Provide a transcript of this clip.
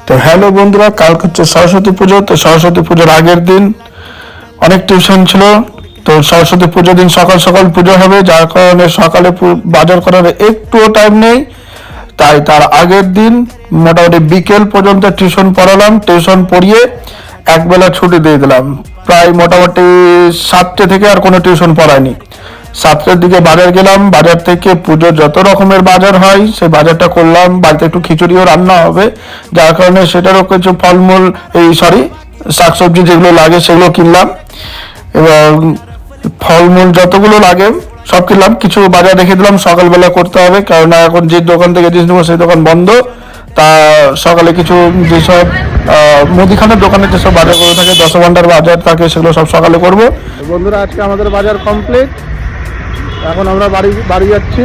তো হ্যালো বন্ধুরা, কালকে হচ্ছে সরস্বতী পুজো। তো সরস্বতী পুজোর আগের দিন অনেক টিউশন ছিল। তো সরস্বতী পুজোর দিন সকাল সকাল পুজো হবে, যার কারণে সকালে বাজার করার একটুও টাইম নেই। তাই তার আগের দিন মোটামুটি বিকেল পর্যন্ত টিউশন পড়ালাম। টিউশন পড়িয়ে একবেলা ছুটি দিয়ে দিলাম। প্রায় মোটামুটি 7টে থেকে আর কোনো টিউশন পড়ায়নি। 7টার দিকে বাজার গেলাম, বাজার থেকে পুজোর যত রকমের বাজার হয় সেই বাজারটা করলাম। বাড়িতে একটু খিচুড়িও রান্না হবে, যার কারণে সেটারও কিছু ফলমূল শাকসবজি যেগুলো লাগে সেগুলো কিনলাম। এবং ফলমূল যতগুলো লাগে সব কিনলাম। কিছু বাজার রেখে দিলাম, সকালবেলা করতে হবে, কারণ এখন যে দোকান থেকে জিনিস নেবো সেই দোকান বন্ধ। তা সকালে কিছু যেসব মুদিখানার দোকানে যেসব বাজার করে থাকে, দশভান্ডার বাজার থাকে, সেগুলো সব সকালে করব। বন্ধুরা, আজকে আমাদের বাজার কমপ্লিট। এখন আমরা বাড়ি যাচ্ছি।